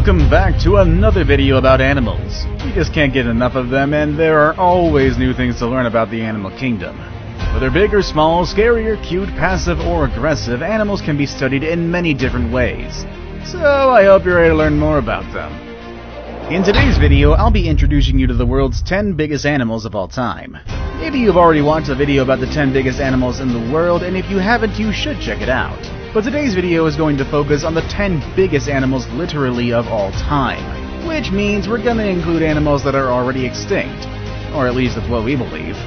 Welcome back to another video about animals. You just can't get enough of them, and there are always new things to learn about the animal kingdom. Whether big or small, scary or cute, passive or aggressive, animals can be studied in many different ways. So I hope you're ready to learn more about them. In today's video, I'll be introducing you to the world's 10 biggest animals of all time. Maybe you've already watched a video about the 10 biggest animals in the world, and if you haven't, you should check it out. But today's video is going to focus on the 10 biggest animals literally of all time, which means we're going to include animals that are already extinct, or at least that's what we believe.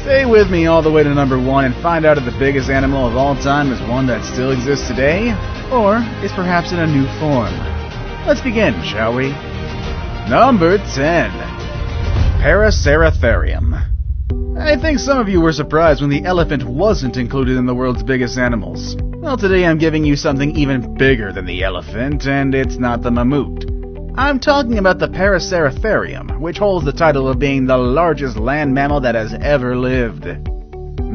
Stay with me all the way to number 1 and find out if the biggest animal of all time is one that still exists today, or is perhaps in a new form. Let's begin, shall we? Number 10. Paraceratherium. I think some of you were surprised when the elephant wasn't included in the world's biggest animals. Well, today I'm giving you something even bigger than the elephant, and it's not the mammoth. I'm talking about the Paraceratherium, which holds the title of being the largest land mammal that has ever lived.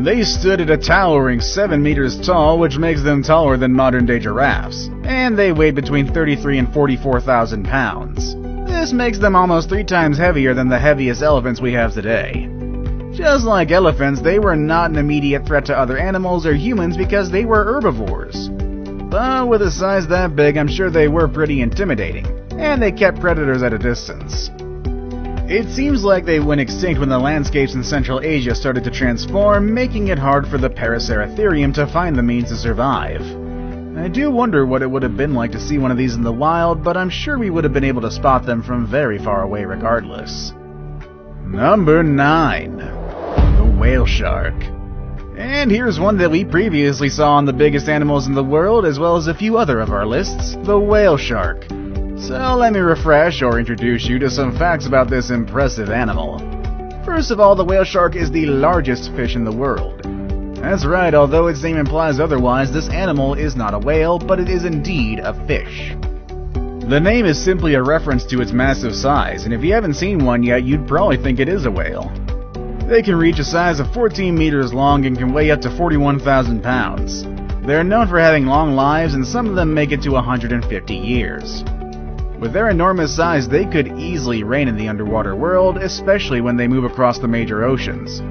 They stood at a towering 7 meters tall, which makes them taller than modern-day giraffes, and they weighed between 33 and 44,000 pounds. This makes them almost 3 times heavier than the heaviest elephants we have today. Just like elephants, they were not an immediate threat to other animals or humans because they were herbivores. But with a size that big, I'm sure they were pretty intimidating, and they kept predators at a distance. It seems like they went extinct when the landscapes in Central Asia started to transform, making it hard for the Paraceratherium to find the means to survive. I do wonder what it would have been like to see one of these in the wild, but I'm sure we would have been able to spot them from very far away regardless. Number 9. The whale shark. And here's one that we previously saw on the biggest animals in the world, as well as a few other of our lists, the whale shark. So let me refresh or introduce you to some facts about this impressive animal. First of all, the whale shark is the largest fish in the world. That's right, although its name implies otherwise, this animal is not a whale, but it is indeed a fish. The name is simply a reference to its massive size, and if you haven't seen one yet, you'd probably think it is a whale. They can reach a size of 14 meters long and can weigh up to 41,000 pounds. They're known for having long lives, and some of them make it to 150 years. With their enormous size, they could easily reign in the underwater world, especially when they move across the major oceans.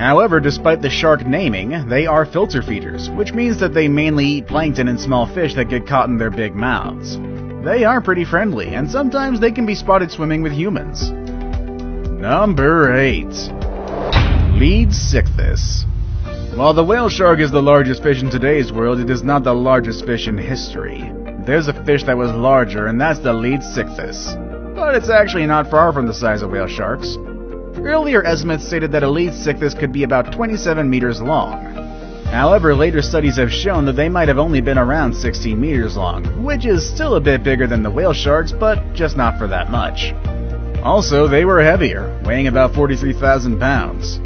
However, despite the shark naming, they are filter feeders, which means that they mainly eat plankton and small fish that get caught in their big mouths. They are pretty friendly, and sometimes they can be spotted swimming with humans. Number 8. Leadsichthys. While the whale shark is the largest fish in today's world, it is not the largest fish in history. There's a fish that was larger, and that's the Leadsichthys. But it's actually not far from the size of whale sharks. Earlier estimates stated that a Leadsichthys could be about 27 meters long. However, later studies have shown that they might have only been around 16 meters long, which is still a bit bigger than the whale sharks, but just not for that much. Also, they were heavier, weighing about 43,000 pounds.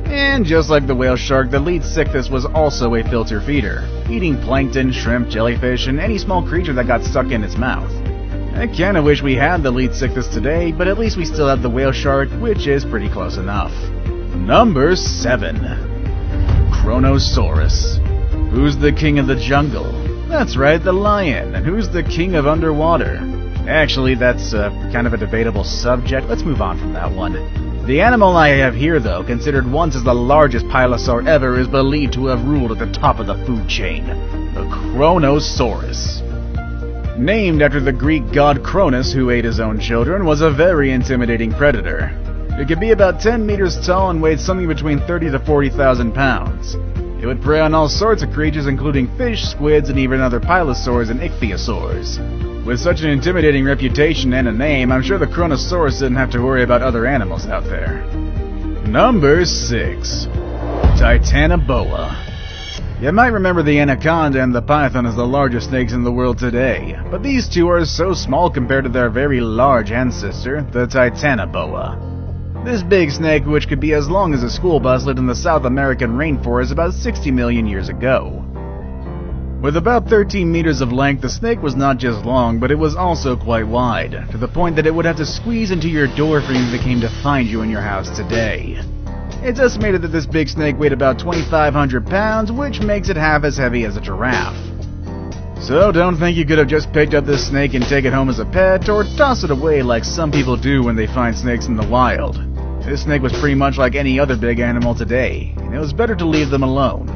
And just like the whale shark, the Leadsichthys was also a filter feeder, eating plankton, shrimp, jellyfish, and any small creature that got stuck in its mouth. I kinda wish we had the Leadsichthys today, but at least we still have the whale shark, which is pretty close enough. Number 7. Kronosaurus. Who's the king of the jungle? That's right, the lion. And who's the king of underwater? Actually, that's kind of a debatable subject. Let's move on from that one. The animal I have here, though, considered once as the largest pilosaur ever, is believed to have ruled at the top of the food chain. The Kronosaurus. Named after the Greek god Cronus, who ate his own children, was a very intimidating predator. It could be about 10 meters tall and weighed something between 30 to 40,000 pounds. It would prey on all sorts of creatures including fish, squids, and even other pilosaurs and ichthyosaurs. With such an intimidating reputation and a name, I'm sure the Kronosaurus didn't have to worry about other animals out there. Number 6. Titanoboa. You might remember the anaconda and the python as the largest snakes in the world today, but these two are so small compared to their very large ancestor, the Titanoboa. This big snake, which could be as long as a school bus, lived in the South American rainforest about 60 million years ago. With about 13 meters of length, the snake was not just long, but it was also quite wide, to the point that it would have to squeeze into your door frame if it came to find you in your house today. It's estimated that this big snake weighed about 2,500 pounds, which makes it half as heavy as a giraffe. So don't think you could have just picked up this snake and take it home as a pet, or toss it away like some people do when they find snakes in the wild. This snake was pretty much like any other big animal today, and it was better to leave them alone.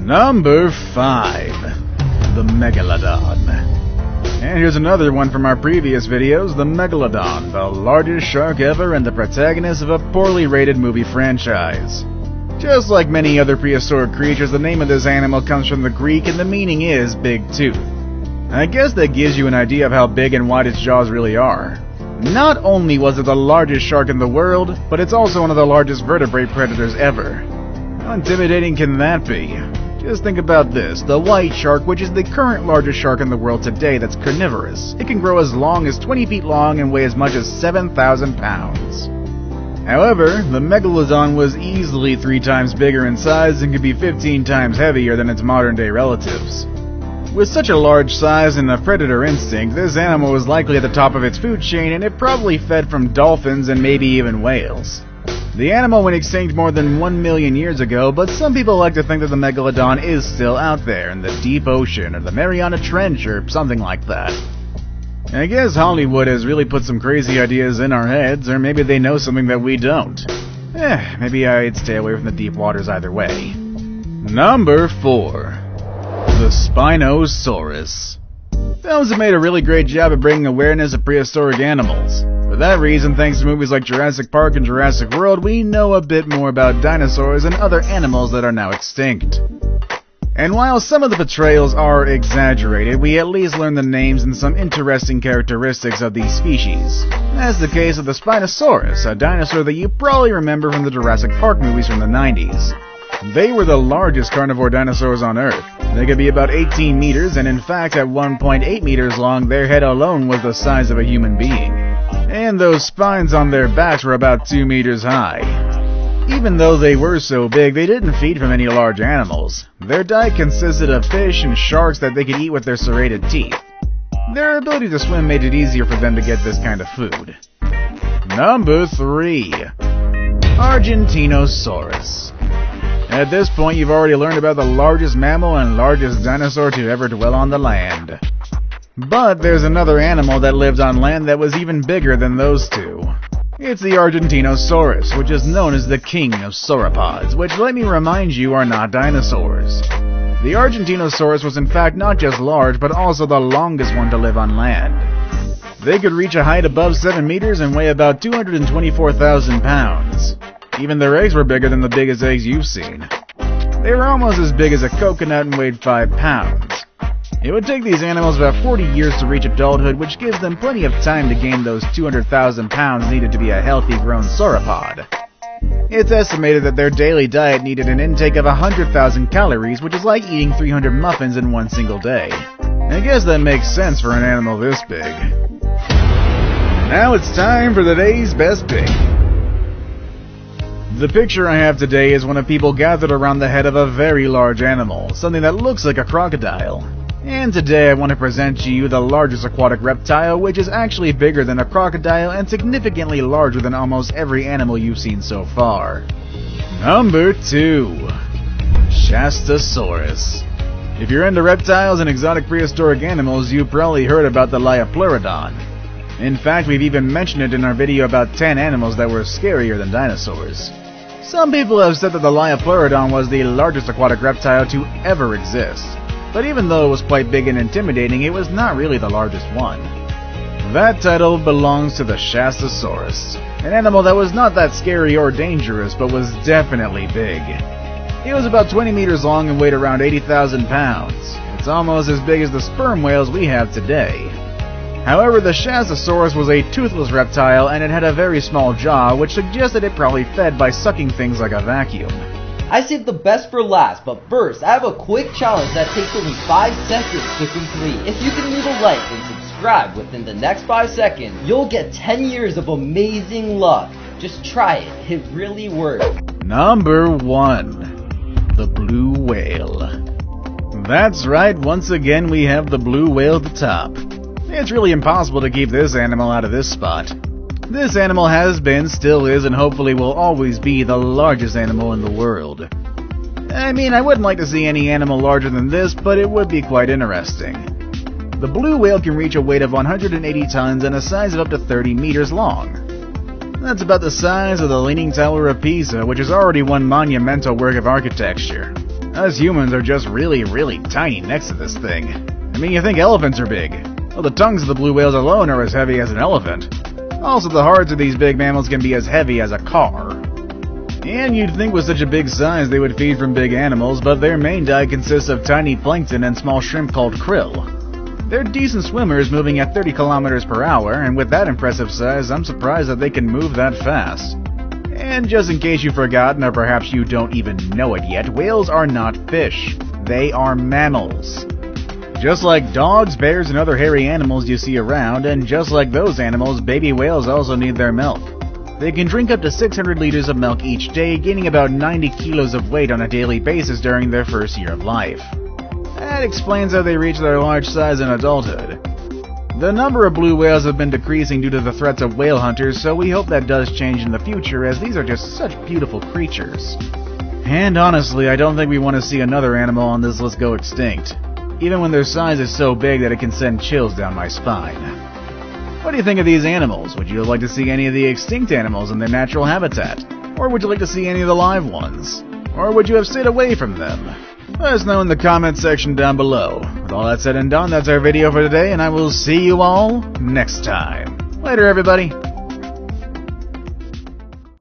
Number 5. The Megalodon. And here's another one from our previous videos, the Megalodon, the largest shark ever and the protagonist of a poorly rated movie franchise. Just like many other prehistoric creatures, the name of this animal comes from the Greek and the meaning is big tooth. I guess that gives you an idea of how big and wide its jaws really are. Not only was it the largest shark in the world, but it's also one of the largest vertebrate predators ever. How intimidating can that be? Just think about this, the white shark, which is the current largest shark in the world today that's carnivorous. It can grow as long as 20 feet long and weigh as much as 7,000 pounds. However, the Megalodon was easily 3 times bigger in size and could be 15 times heavier than its modern-day relatives. With such a large size and a predator instinct, this animal was likely at the top of its food chain and it probably fed from dolphins and maybe even whales. The animal went extinct more than 1 million years ago, but some people like to think that the Megalodon is still out there in the deep ocean or the Mariana Trench or something like that. I guess Hollywood has really put some crazy ideas in our heads, or maybe they know something that we don't. Maybe I'd stay away from the deep waters either way. Number 4. The Spinosaurus. Films have made a really great job of bringing awareness of prehistoric animals. For that reason, thanks to movies like Jurassic Park and Jurassic World, we know a bit more about dinosaurs and other animals that are now extinct. And while some of the portrayals are exaggerated, we at least learn the names and some interesting characteristics of these species. That's the case of the Spinosaurus, a dinosaur that you probably remember from the Jurassic Park movies from the 90s. They were the largest carnivore dinosaurs on Earth. They could be about 18 meters, and in fact at 1.8 meters long, their head alone was the size of a human being. And those spines on their backs were about 2 meters high. Even though they were so big, they didn't feed from any large animals. Their diet consisted of fish and sharks that they could eat with their serrated teeth. Their ability to swim made it easier for them to get this kind of food. Number 3. Argentinosaurus. At this point, you've already learned about the largest mammal and largest dinosaur to ever dwell on the land. But there's another animal that lived on land that was even bigger than those two. It's the Argentinosaurus, which is known as the king of sauropods, which, let me remind you, are not dinosaurs. The Argentinosaurus was in fact not just large, but also the longest one to live on land. They could reach a height above 7 meters and weigh about 224,000 pounds. Even their eggs were bigger than the biggest eggs you've seen. They were almost as big as a coconut and weighed 5 pounds. It would take these animals about 40 years to reach adulthood, which gives them plenty of time to gain those 200,000 pounds needed to be a healthy grown sauropod. It's estimated that their daily diet needed an intake of 100,000 calories, which is like eating 300 muffins in one single day. I guess that makes sense for an animal this big. Now it's time for the day's best pick. The picture I have today is one of people gathered around the head of a very large animal, something that looks like a crocodile. And today I want to present to you the largest aquatic reptile, which is actually bigger than a crocodile and significantly larger than almost every animal you've seen so far. Number 2. Shastasaurus. If you're into reptiles and exotic prehistoric animals, you've probably heard about the Liopleurodon. In fact, we've even mentioned it in our video about 10 animals that were scarier than dinosaurs. Some people have said that the Liopleurodon was the largest aquatic reptile to ever exist. But even though it was quite big and intimidating, it was not really the largest one. That title belongs to the Shastasaurus, an animal that was not that scary or dangerous, but was definitely big. It was about 20 meters long and weighed around 80,000 pounds. It's almost as big as the sperm whales we have today. However, the Shastasaurus was a toothless reptile and it had a very small jaw, which suggested it probably fed by sucking things like a vacuum. I saved the best for last, but first, I have a quick challenge that takes only 5 seconds to complete. If you can leave a like and subscribe within the next 5 seconds, you'll get 10 years of amazing luck. Just try it, it really works. Number 1. The blue whale. That's right, once again we have the blue whale at the top. It's really impossible to keep this animal out of this spot. This animal has been, still is, and hopefully will always be the largest animal in the world. I mean, I wouldn't like to see any animal larger than this, but it would be quite interesting. The blue whale can reach a weight of 180 tons and a size of up to 30 meters long. That's about the size of the Leaning Tower of Pisa, which is already one monumental work of architecture. Us humans are just really, really tiny next to this thing. I mean, you think elephants are big. Well, the tongues of the blue whales alone are as heavy as an elephant. Also, the hearts of these big mammals can be as heavy as a car. And you'd think with such a big size they would feed from big animals, but their main diet consists of tiny plankton and small shrimp called krill. They're decent swimmers, moving at 30 kilometers per hour, and with that impressive size, I'm surprised that they can move that fast. And just in case you've forgotten, or perhaps you don't even know it yet, whales are not fish. They are mammals. Just like dogs, bears, and other hairy animals you see around, and just like those animals, baby whales also need their milk. They can drink up to 600 liters of milk each day, gaining about 90 kilos of weight on a daily basis during their first year of life. That explains how they reach their large size in adulthood. The number of blue whales have been decreasing due to the threats of whale hunters, so we hope that does change in the future, as these are just such beautiful creatures. And honestly, I don't think we want to see another animal on this list go extinct, even when their size is so big that it can send chills down my spine. What do you think of these animals? Would you like to see any of the extinct animals in their natural habitat? Or would you like to see any of the live ones? Or would you have stayed away from them? Let us know in the comment section down below. With all that said and done, that's our video for today, and I will see you all next time. Later, everybody.